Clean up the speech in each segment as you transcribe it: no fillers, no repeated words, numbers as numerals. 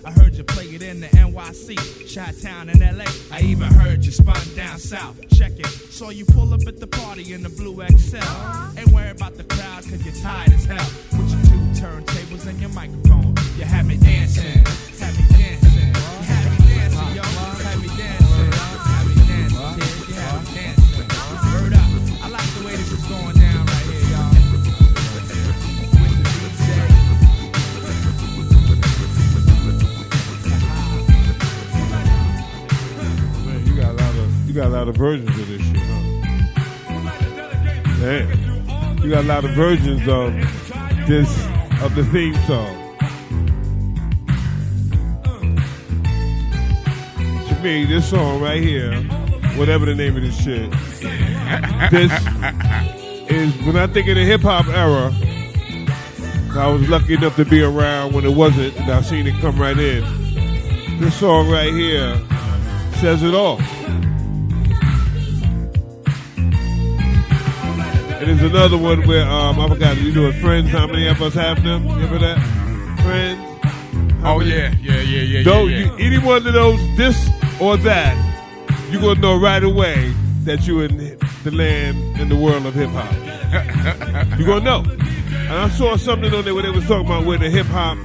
I heard you play it in the NYC, Chi-Town in LA. I even heard you spun down south. Check it. Saw you pull up at the party in the blue XL. Ain't worried about the crowd cause you're tired as hell. With your 2 turntables and your microphone. You had me dancing. Had me dancing. You had me dancing, yo. Had me dancing. Had me dancing, kid. You had me dancing. Word up. I like the way this is going down right here, y'all. You got a lot of versions of this shit, huh? Damn. You got a lot of versions of the theme song. To me, this song right here, whatever the name of this shit, this is, when I think of the hip hop era, I was lucky enough to be around when it wasn't, and I've seen it come right in. This song right here says it all. And there's another one where, I forgot, you know, Friends, how many of us have them? Remember that? Friends? Oh, yeah. Any one of those, this or that, you're going to know right away that you're in the land and the world of hip-hop. You're going to know. And I saw something on there where they was talking about where the hip-hop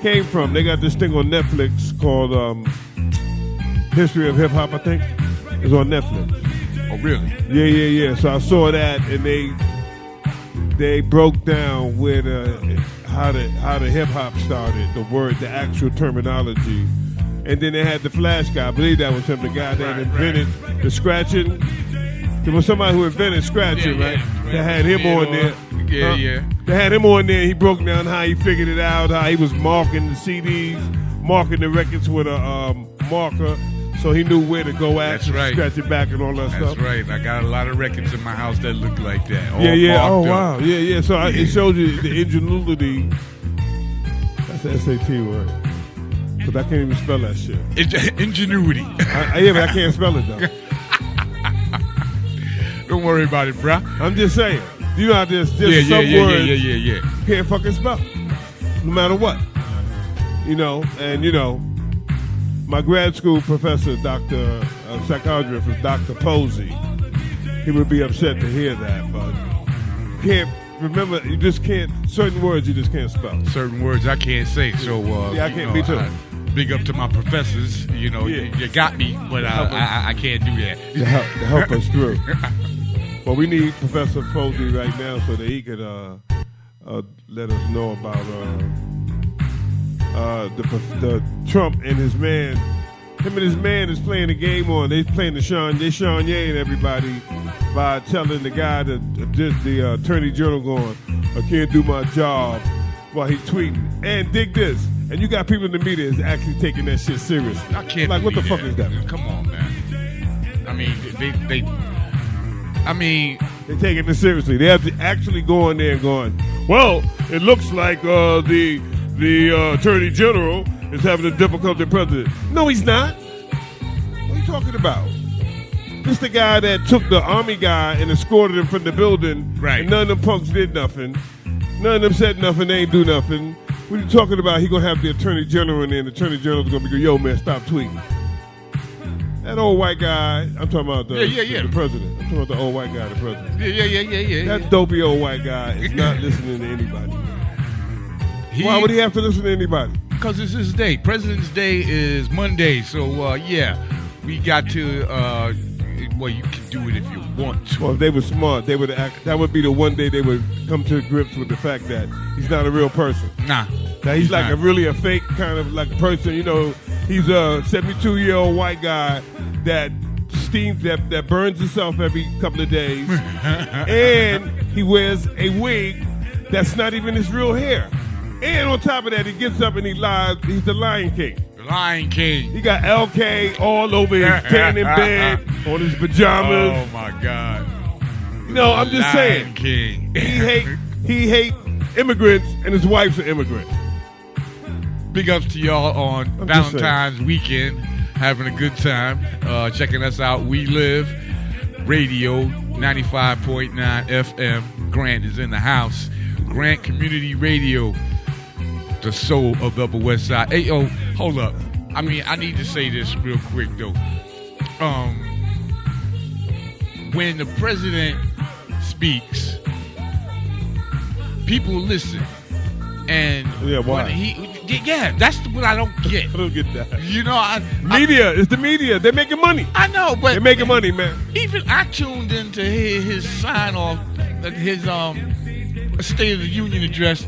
came from. They got this thing on Netflix called History of Hip-Hop, I think. It's on Netflix. Oh, really? Yeah. So I saw that, and they broke down where how the hip hop started, the word, the actual terminology, and then they had the Flash guy. I believe that was him, the guy that invented the scratching. There was somebody who invented scratching, right? They had him on there. Yeah. They had him on there. He broke down how he figured it out, how he was marking the CDs, marking the records with a marker. So he knew where to go at, That's right. Scratch it back and all that stuff. That's right. I got a lot of records in my house that look like that. All Yeah. Oh, marked wow. up. Yeah. So it shows you the ingenuity. That's the SAT word. Because I can't even spell that shit. Ingenuity. Yeah, but I can't spell it, though. Don't worry about it, bruh. I'm just saying. You know how there's some words you can't fucking spell. No matter what. You know, and you know, my grad school professor, psychiatrist, was Dr. Posey. He would be upset to hear that, but can't remember. You just can't. Certain words you just can't spell. Certain words I can't say. So I can't. Me too. Big up to my professors. You know, you got me, but I can't do that. To help us through. Well, we need Professor Posey right now so that he could let us know about the Trump and his man. Him and his man is playing a game on. They playing the Sean Ye and everybody by telling the guy the Attorney General going, I can't do my job while he's tweeting. And dig this. And you got people in the media is actually taking that shit seriously. I can't. Like, what the fuck is that? Come on, man. I mean, they're taking it seriously. They have to actually go in there and going, well, it looks like the Attorney General is having a difficulty president. No, he's not. What are you talking about? This the guy that took the army guy and escorted him from the building. Right. And none of them punks did nothing. None of them said nothing. They ain't do nothing. What are you talking about? He gonna have the Attorney General in there, and the Attorney General's gonna be go, yo, man, stop tweeting. That old white guy, I'm talking about the president. I'm talking about the old white guy, the president. Yeah. That dopey old white guy is not listening to anybody. Why would he have to listen to anybody? Because it's his day. President's Day is Monday, so we got to. Well, you can do it if you want to. Well, if they were smart, they would act. That would be the one day they would come to grips with the fact that he's not a real person. Nah. That he's like not. a fake kind of like person. You know, he's a 72-year-old white guy that steams that burns himself every couple of days, and he wears a wig that's not even his real hair. And on top of that, he gets up and he lies. He's the Lion King. Lion King. He got LK all over his tan in bed, on his pajamas. Oh my God. No, I'm just saying. Lion King. He hate immigrants, and his wife's an immigrant. Big ups to y'all on Valentine's weekend, having a good time, checking us out. We Live Radio 95.9 FM. Grant is in the house. Grant Community Radio, the soul of the Upper West Side. Hey, yo, hold up. I mean, I need to say this real quick though. When the president speaks, people listen, and why? That's what I don't get. I don't get that. You know, Media, it's the media. They're making money. I know, but they're making money, man. Even I tuned into his sign off, his State of the Union address,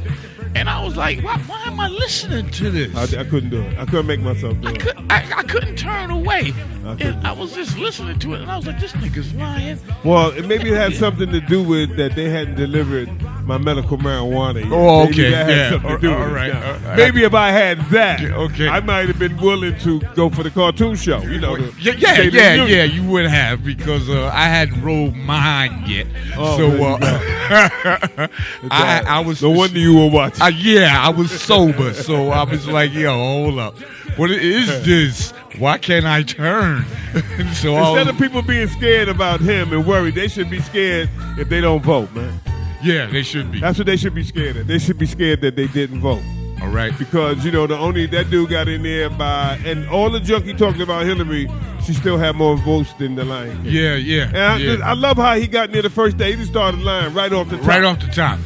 and I was like, why am I listening to this? I couldn't do it. I couldn't make myself do it. I couldn't turn away. I was just listening to it, and I was like, this nigga's lying. Well, maybe it had something to do with that they hadn't delivered my medical marijuana yet. Oh, maybe okay. that had something to do with all it. right. Now, maybe if I had that, okay, I might have been willing to go for the cartoon show. You know, yeah, you would have, because I hadn't rolled mine yet. Oh, so I was. No wonder you were watching. I was sober, so I was like, yo, hold up. What is this? Why can't I turn? So instead of people being scared about him and worried, they should be scared if they don't vote, man. Yeah, they should be. That's what they should be scared of. They should be scared that they didn't vote. All right. Because, that dude got in there and all the junk he talked about Hillary, she still had more votes than the Lion King. Yeah. And I love how he got near the first day. He just started lying right off the top. Right off the top.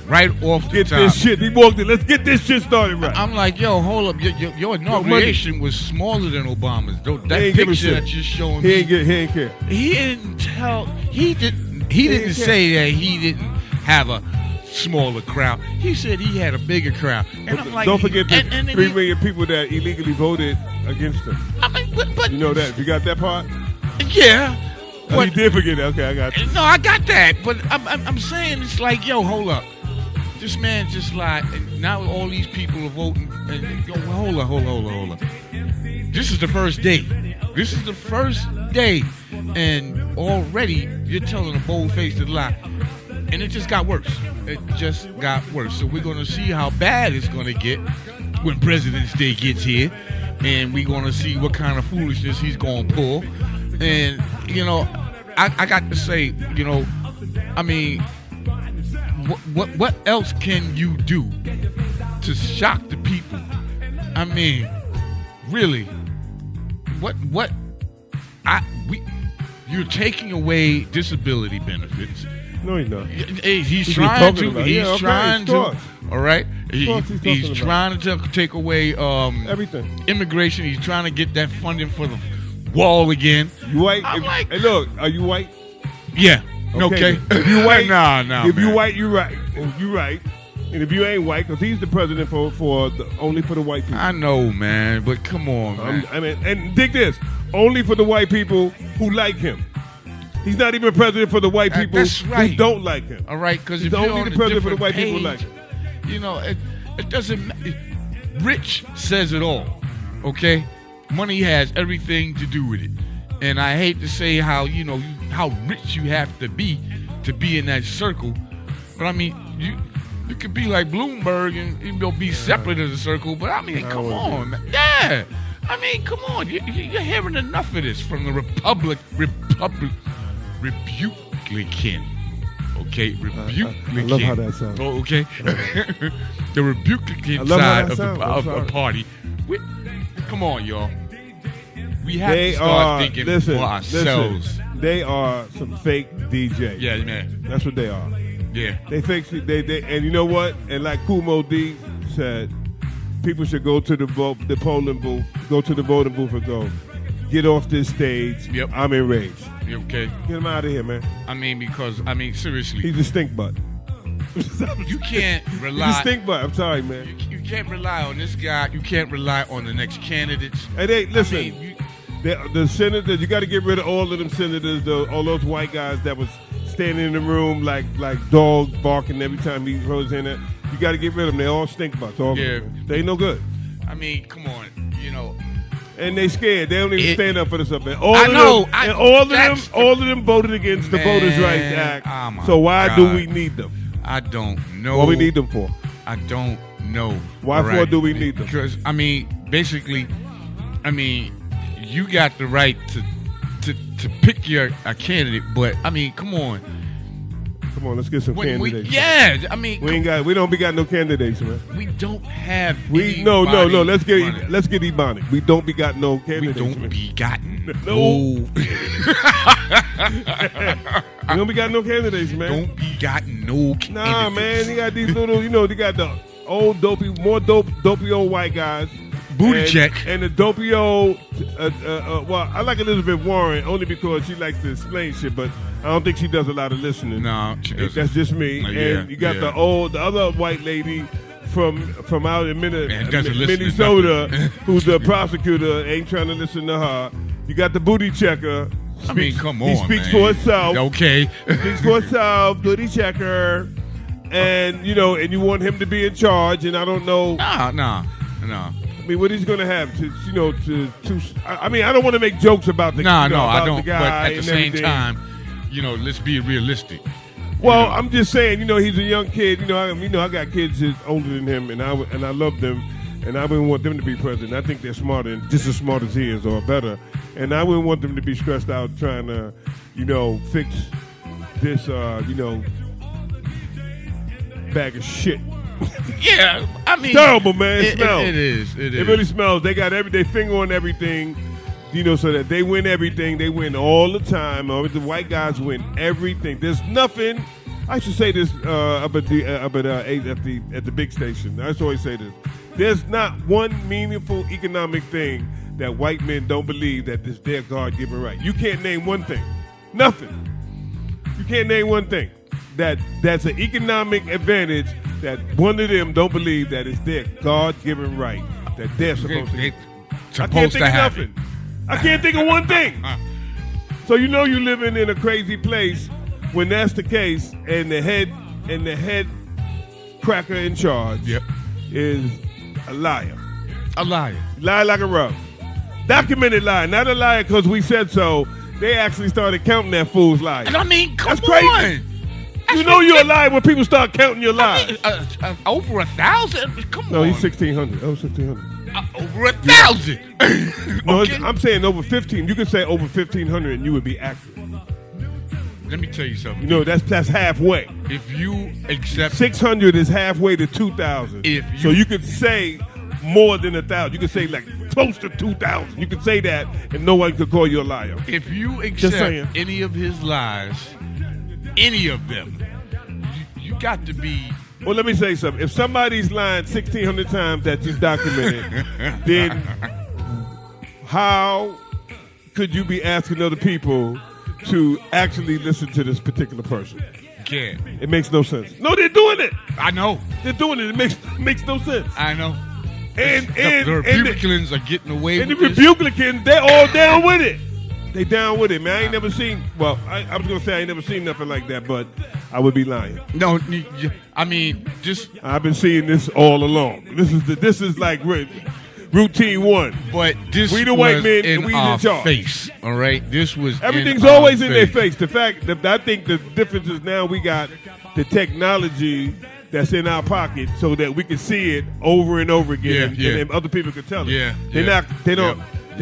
Get this shit. He walked in. Let's get this shit started right. I'm like, yo, hold up. Your inauguration was smaller than Obama's. That picture that you're showing me. He ain't care. He didn't tell. He didn't say that he didn't have a smaller crowd. He said he had a bigger crowd. And I'm like, don't forget the 3 million people that illegally voted against him. I mean, but you know that? You got that part? Yeah. But, you did forget it. Okay, I got you. No, I got that. But I'm saying, it's like, yo, hold up. This man just lied. And now all these people are voting. And yo, hold up. This is the first day. And already you're telling a bold-faced lie. And it just got worse. So we're going to see how bad it's going to get when President's Day gets here. And we're going to see what kind of foolishness he's going to pull. And, I got to say, I mean, what else can you do to shock the people? I mean, really, you're taking away disability benefits. No, he's not. He's trying to. All right. He's trying to take away everything. Immigration. He's trying to get that funding for the wall again. You white? Hey, look, are you white? Yeah. Okay. If you white, nah. If you white, you right. You right. And if you ain't white, because he's the president only for the white people. I know, man, but come on, man. And dig this, only for the white people who like him. He's not even president for the white people who don't like him. All right, because he's if only the president for the white people who like him. It doesn't matter. Rich says it all, okay? Money has everything to do with it. And I hate to say how rich you have to be in that circle. But I mean, you could be like Bloomberg and be separate as a circle. But I mean, come on, man. Yeah. I mean, come on. You're hearing enough of this from the Republican. Okay, Republican. I love how that sounds. Oh, okay. The Republican side of the party. Come on, y'all. We have to start thinking for ourselves. They are some fake DJs. Yeah, man. That's what they are. Yeah. They fake. And you know what? And like Kumo D said, people should go to the polling booth, go to the voting booth and go, get off this stage. Yep. I'm enraged. Okay. Get him out of here, man. Seriously. He's a stink butt. You can't rely. He's a stink butt. I'm sorry, man. You can't rely on this guy. You can't rely on the next candidates. Hey, listen. The senators, you got to get rid of all of them senators, all those white guys that was standing in the room like dogs barking every time he goes in there. You got to get rid of them. They all stink butts. All of them. They ain't no good. I mean, come on, And they scared. They don't even stand up for this stuff. And all of them voted against the Voters' Rights Act. So why do we need them? I don't know. What we need them for? I don't know. Why for do we need them? Because basically, you got the right to pick a candidate, but come on. Come on, let's get some candidates. I mean, We don't got no candidates, man. we don't have. No. anybody Let's get running. Ebonic. We don't be got no We candidates. don't man. be gotten. No. We don't be got no candidates, man. Don't be gotten no candidates. Nah, man. You got these little, they got the old dopey old white guys. Booty check. And the dopey old, well, I like Elizabeth Warren only because she likes to explain shit, but I don't think she does a lot of listening. No, she doesn't. That's just me. And you got the other white lady from out in Minnesota who's the prosecutor, ain't trying to listen to her. You got the booty checker. I mean, come on, He speaks man. for himself. Okay. Speaks for himself, booty checker. And, and you want him to be in charge, and I don't know. No. I mean, what he's going to have I mean, I don't want to make jokes about the I about don't. the guy But at the and same everything. time, let's be realistic. Well, I'm just saying, he's a young kid. I got kids that's older than him, and I love them, and I wouldn't want them to be president. I think they're smarter, and just as smart as he is, or better. And I wouldn't want them to be stressed out trying to, fix this, bag of shit. Yeah, I mean, Terrible, man. It smells. It is. It really smells. They got they finger on everything, so that they win everything. They win all the time. The white guys win everything. There's nothing. I should say this up at the big station. I used to always say this. There's not one meaningful economic thing that white men don't believe that is their God-given right. You can't name one thing. Nothing. You can't name one thing that's an economic advantage that one of them don't believe that it's their God-given right that they're supposed to get. I can't think of nothing. I can't think of one thing. So you're living in a crazy place when that's the case, and the head cracker in charge is a liar. A liar. Lie like a rug. Documented lie, not a liar because we said so. They actually started counting that fool's lies. And I mean, come That's crazy. on. You're a liar when people start counting your lies. Over 1,000? Come on. No, he's 1,600. Oh, 1,600. Over 1,000. No, Okay. I'm saying over 15. You could say over 1,500 and you would be accurate. Let me tell you something. That's halfway. If you accept 600 is halfway to 2,000. So you could say more than 1,000. You could say like close to 2,000. You could say that and no one could call you a liar. If you Just saying. accept any of his lies, any of them, you got to be. Well, let me say something. If somebody's lying 1,600 times that you documented, then how could you be asking other people to actually listen to this particular person? Can't. It makes no sense. No, they're doing it. I know. They're doing it. It makes no sense. I know. And the Republicans are getting away and with the this. Republicans, they're all down with it. They down with it, man. I ain't never seen. Well, I was gonna say I ain't never seen nothing like that, but I would be lying. No, I mean, just. I've been seeing this all along. This is like routine one. But this we the was white men, in and we our in charge. face. All right, this was. Everything's in always our in their face. The fact that I think the difference is now we got the technology that's in our pocket, so that we can see it over and over again, and then other people can tell it. They're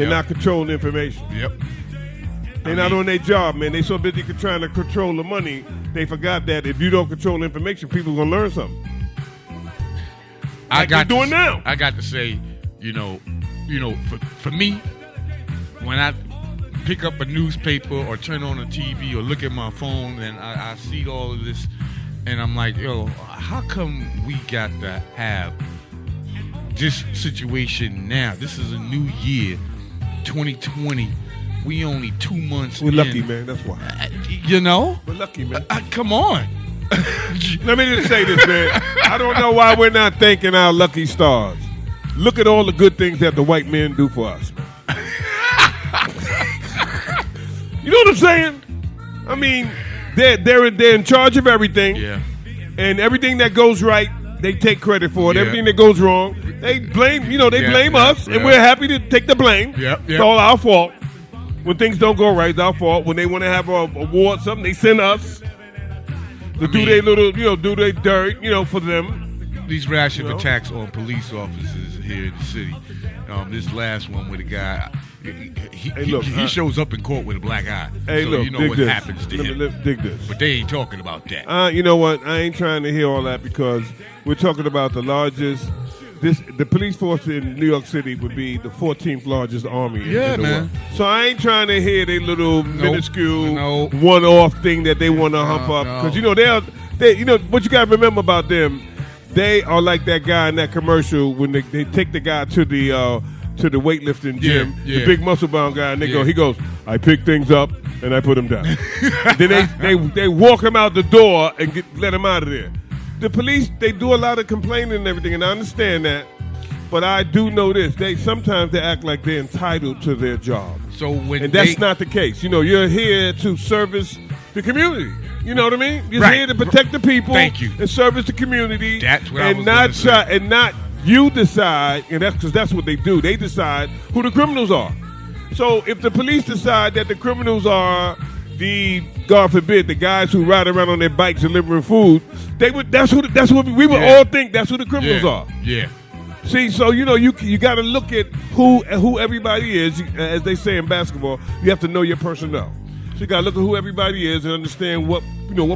not controlling information. Yep. They're not on their job, man. They so busy trying to control the money, they forgot that if you don't control information, people gonna learn something. I got to say, for me, when I pick up a newspaper or turn on a TV or look at my phone and I see all of this, and I'm like, how come we got to have this situation now? This is a new year, 2020. We only 2 months We're in. lucky, man. That's why. We're lucky, man. Come on. Let me just say this, man. I don't know why we're not thanking our lucky stars. Look at all the good things that the white men do for us, man. You know what I'm saying? I mean, they're in charge of everything. Yeah. And everything that goes right, they take credit for it. Yeah. Everything that goes wrong, they blame. Blame us, and we're happy to take the blame. It's all our fault. When things don't go right, it's our fault. When they want to have a award, something, they send us to do their little, do their dirt, for them. These rash of attacks on police officers here in the city. This last one with a guy, He shows up in court with a black eye. Hey, so look, you know dig what this. happens to him. Dig this. But they ain't talking about that. You know what? I ain't trying to hear all that because we're talking about the largest. The police force in New York City would be the 14th largest army in the man. world. So I ain't trying to hear they little minuscule Nope. one-off thing that they want to hump up because you know they you know what you got to remember about them. They are like that guy in that commercial when they take the guy to the weightlifting gym, the big muscle bound guy, and he goes, I pick things up and I put them down. Then they walk him out the door and let him out of there. The police, they do a lot of complaining and everything, and I understand that, but I do know this. Sometimes they act like they're entitled to their job. And that's not the case. You know, you're here to service the community. You know what I mean? You're here to protect the people. Thank you. And service the community. That's what I was going to say. And not you decide, and that's what they do. They decide who the criminals are. So if the police decide that the criminals are God forbid, the guys who ride around on their bikes delivering food, that's what we would all think that's who the criminals are. Yeah. See, so you know you got to look at who everybody is. As they say in basketball, you have to know your personnel. So you got to look at who everybody is and understand what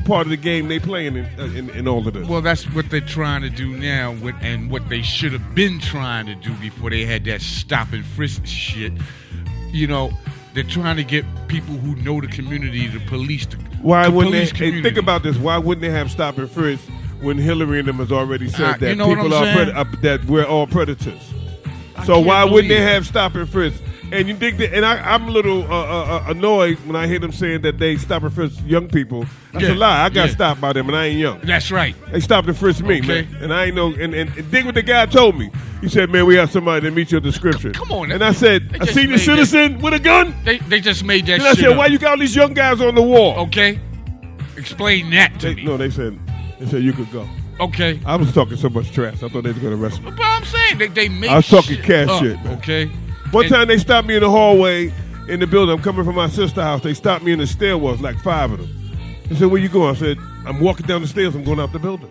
part of the game they playing in all of this. Well, that's what they're trying to do now, and what they should have been trying to do before they had that stop and frisk shit. You know, they're trying to get people who know the community, the police. Why wouldn't they? Hey, think about this. Why wouldn't they have stop and frisk when Hillary and them has already said that people are that we're all predators? So why wouldn't they have stop and frisk? And you think that? And I'm a little annoyed when I hear them saying that they stop and frisk young people. That's a lie. I got stopped by them, and I ain't young. That's right. They stopped and frisked me, man. And I ain't know. And dig what the guy told me. He said, "Man, we have somebody that meets your description." Come on. And I said, "A senior citizen with a gun." They just made that. And I said, "Why you got all these young guys on the wall?" Okay. Explain that to me. No, they said you could go. Okay. I was talking so much trash. I thought they was going to arrest me. But I'm saying they made. I was talking cash shit, man. Okay. One time they stopped me in the hallway in the building. I'm coming from my sister's house. They stopped me in the stairwells, like 5 of them. They said, "Where you going?" I said, "I'm walking down the stairs. I'm going out the building."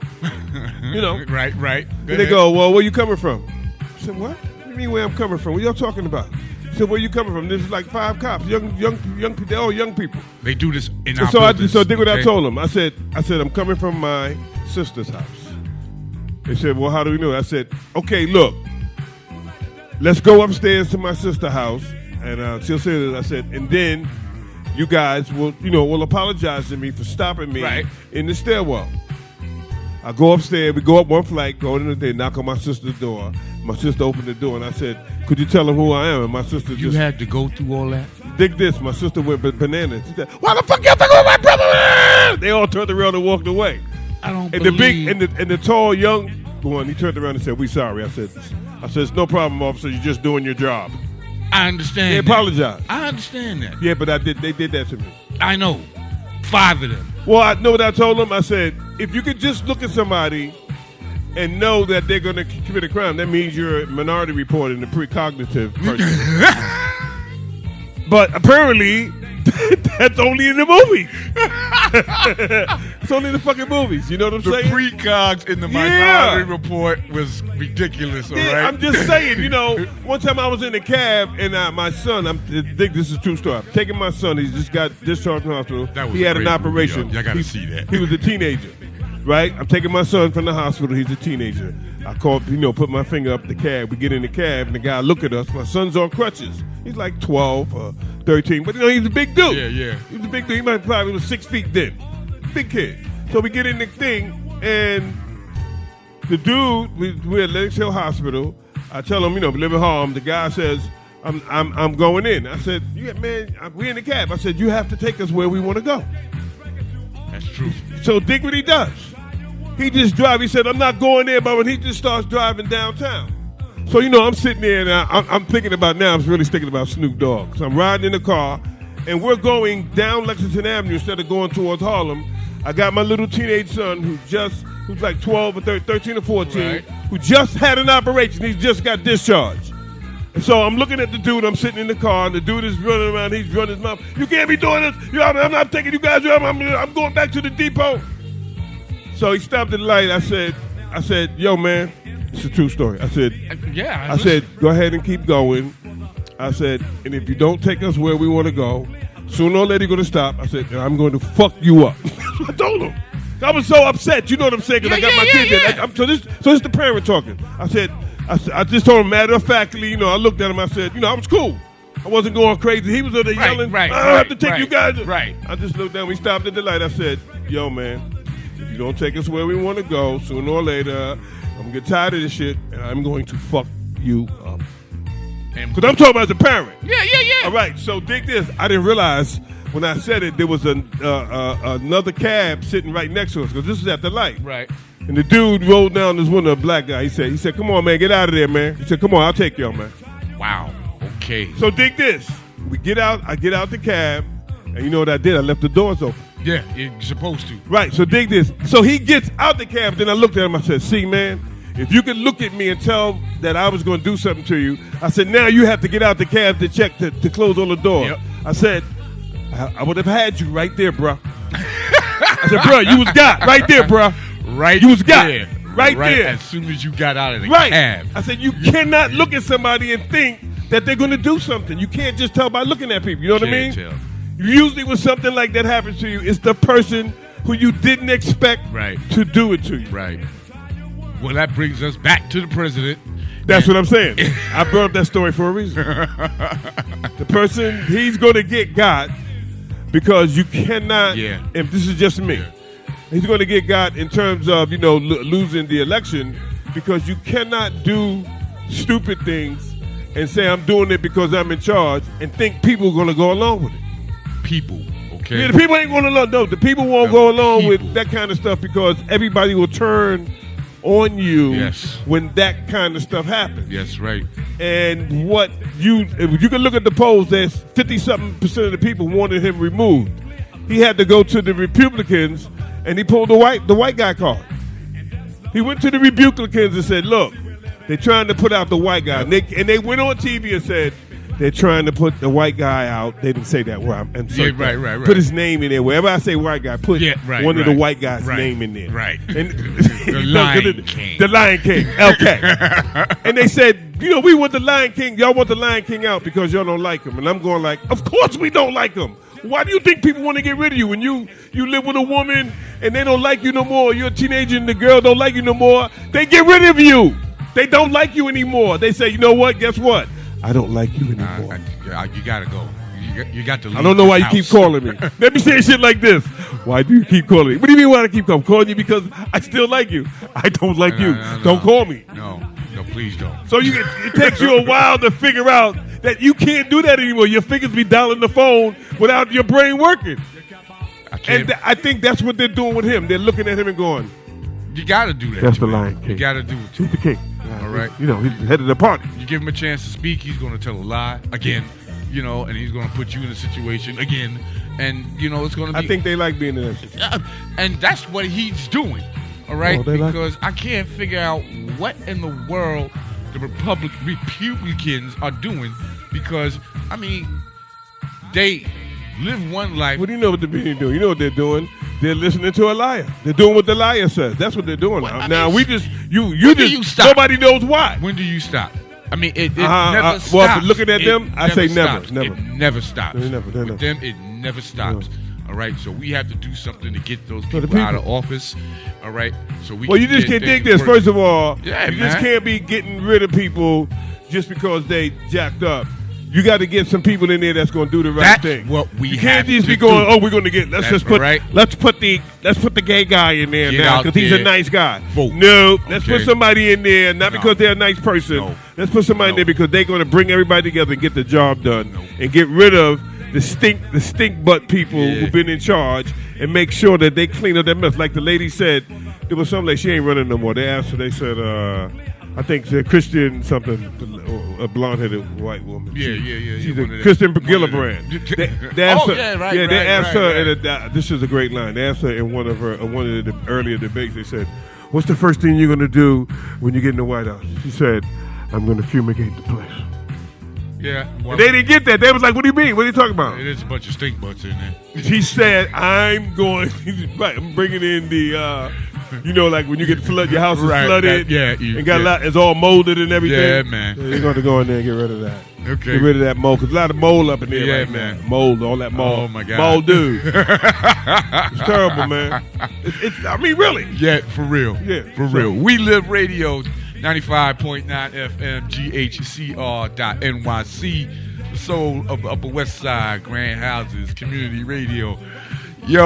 You know. Right. And they go, "Well, where you coming from?" I said, "What? What do you mean where I'm coming from? What y'all talking about?" I said, "Where you coming from?" This is like 5 cops, young people. They're all young people. They do this in our buildings. So dig what I told them. I said, "I'm coming from my sister's house." They said, "Well, how do we know?" I said, "Okay, look. Let's go upstairs to my sister's house," and she'll say this. I said, "And then you guys will apologize to me for stopping me in the stairwell." I go upstairs. We go up one flight, go in there, knock on my sister's door. My sister opened the door, and I said, "Could you tell them who I am?" And my sister You had to go through all that? Dig this. My sister went bananas. She said, "Why the fuck you talking about my brother?" They all turned around and walked away. I don't and believe. The tall young one, he turned around and said, "We sorry." I said, "It's no problem, officer. You're just doing your job." I understand. They apologized. I understand that. Yeah, but they did that to me. I know. 5 of them. Well, I know what I told them. I said, if you could just look at somebody and know that they're going to commit a crime, that means you're a Minority Report and a precognitive person. But apparently, that's only in the movies. It's only in the fucking movies. You know what I'm saying? The precogs in the Minority Report was ridiculous, all right? I'm just saying, one time I was in a cab and my son, this is a true story. I'm taking my son, he's just got discharged from the hospital. He had an operation. Y'all got to see that. He was a teenager, right? I'm taking my son from the hospital. He's a teenager. I called, put my finger up the cab. We get in the cab and the guy look at us. My son's on crutches. He's like 12 or 13, but he's a big dude. Yeah. He was a big dude. He probably was 6 feet then. Big kid. So we get in the thing, and the dude, we're at Lenox Hill Hospital. I tell him, we live in Harlem. The guy says, I'm going in. I said, "Yeah, man, we're in the cab." I said, "You have to take us where we want to go." That's true. So dig what he does. He just drives. He said, "I'm not going there," but when he just starts driving downtown. So, I'm sitting there, and I'm thinking about now, I'm really thinking about Snoop Dogg. So I'm riding in the car, and we're going down Lexington Avenue instead of going towards Harlem. I got my little teenage son who's like 12 or 13 or 14, who just had an operation. He just got discharged. And so I'm looking at the dude. I'm sitting in the car, and the dude is running around. He's running his mouth. "You can't be doing this. I'm not taking you guys. I'm going back to the depot." So he stopped at the light. I said, "Yo, man, it's a true story." I said, "Yeah." I said, "Go ahead and keep going. I said, and if you don't take us where we want to go, sooner or later you're going to stop. I said, and I'm going to fuck you up. That's what I told him. I was so upset. You know what I'm saying? Because I got my kid there. Like, so this the parent talking. I just told him matter of factly, I looked at him. I said, I was cool. I wasn't going crazy. He was over there yelling, I don't have to take you guys. Right. I just looked down. We stopped at the light. I said, yo, man, if you don't take us where we want to go, sooner or later, I'm going to get tired of this shit, and I'm going to fuck you up. Because I'm talking about the parent. Yeah. All right, so dig this. I didn't realize when I said it, there was another cab sitting right next to us, because this was at the light. Right. And the dude rolled down this window, a black guy. He said, come on, man, get out of there, man. He said, come on, I'll take y'all, man. Wow. Okay. So dig this. I get out the cab, and you know what I did? I left the doors open. Yeah, you're supposed to. Right, so dig this. So he gets out the cab, then I looked at him, I said, see, man, if you could look at me and tell that I was going to do something to you, I said, now you have to get out the cab to check to close all the doors. Yep. I said, I would have had you right there, bro. I said, bro, you was got right there, bro. Right You was got there. right there. As soon as you got out of the Right. cab. I said, you cannot look at somebody and think that they're going to do something. You can't just tell by looking at people. You know what I mean? Can't tell. Usually when something like that happens to you, it's the person who you didn't expect to do it to you. Right. Well, that brings us back to the president. That's what I'm saying. I brought up that story for a reason. The person, he's going to get got because you cannot, if this is just me, he's going to get got in terms of, losing the election because you cannot do stupid things and say I'm doing it because I'm in charge and think people are going to go along with it. People, okay? Yeah, the people ain't going to no, the people won't go along with that kind of stuff because everybody will turn on you when that kind of stuff happens. Yes, right. And if you can look at the polls, there's 50-something% of the people wanted him removed. He had to go to the Republicans and he pulled the white guy card. He went to the Republicans and said, look, they're trying to put out the white guy. And they went on TV and said, they're trying to put the white guy out. They didn't say that. Well, I'm sorry. Yeah, right. Put his name in there. Wherever I say white guy, put one of the white guys' name in there. Right. And the Lion King. The Lion King. LK. And they said, we want the Lion King. Y'all want the Lion King out because y'all don't like him. And I'm going like, of course we don't like him. Why do you think people want to get rid of you? When you live with a woman and they don't like you no more, you're a teenager and the girl don't like you no more, they get rid of you. They don't like you anymore. They say, you know what? Guess what? I don't like you anymore. You gotta go. You got to leave. I don't know why you house. keep calling me. Let me say shit like this. Why do you keep calling me? What do you mean why I keep calling? I'm calling you because I still like you. I don't like you. Don't call me. No, please don't. So it takes you a while to figure out that you can't do that anymore. Your fingers be dialing the phone without your brain working. I think that's what they're doing with him. They're looking at him and going, you got to do that. That's the Lion King. You got to do it. He's the king. All right. He's the head of the party. You give him a chance to speak, he's going to tell a lie again, and he's going to put you in a situation again. And, it's going to be. I think they like being in that. And that's what he's doing. All right. Because I can't figure out what in the world the Republicans are doing because, they live one life. What do you know what they're doing? You know what they're doing? They're listening to a liar. They're doing what the liar says. That's what they're doing now. You just stop? Nobody knows why. When do you stop? It never stops. Well, looking at them, I say never. It never stops. With them, it never stops. All right, so we have to do something to get those people out of office. All right, so we. Well, you just can't dig this. Working. First of all, you just can't be getting rid of people just because they jacked up. You got to get some people in there that's going to do the right thing. What we you can't have just to be going. do. Oh, we're going to get. Let's put the gay guy in there now because he's a nice guy. Vote. No, let's put somebody in there not because they're a nice person. No. Let's put somebody in there because they're going to bring everybody together and get the job done and get rid of the stink butt people who've been in charge and make sure that they clean up their mess. Like the lady said, there was some lady, she ain't running no more. They asked her, they said, I think it's Christian something, a blonde-headed white woman. She's a Kristen Gillibrand. They asked her, they asked her. This is a great line. They asked her in one of the earlier debates. They said, "What's the first thing you're going to do when you get in the White House?" She said, "I'm going to fumigate the place." Yeah, well, they didn't get that. They was like, "What do you mean? What are you talking about?" It is a bunch of stink butts in there. She said, "I'm going. Right, I'm bringing in the You know, like when you get flooded, your house is flooded. And got a lot. It's all molded and everything. Yeah, man. You're going to go in there and get rid of that. Okay. Get rid of that mold, because a lot of mold up in there right man. now. Mold, all that mold. Oh, my God. Mold, dude. It's terrible, man. I mean, really. Yeah, for real. Yeah. For real. We Live Radio, 95.9 FM, GHCR.NYC, the soul of the Upper West Side, Grand Houses, Community Radio.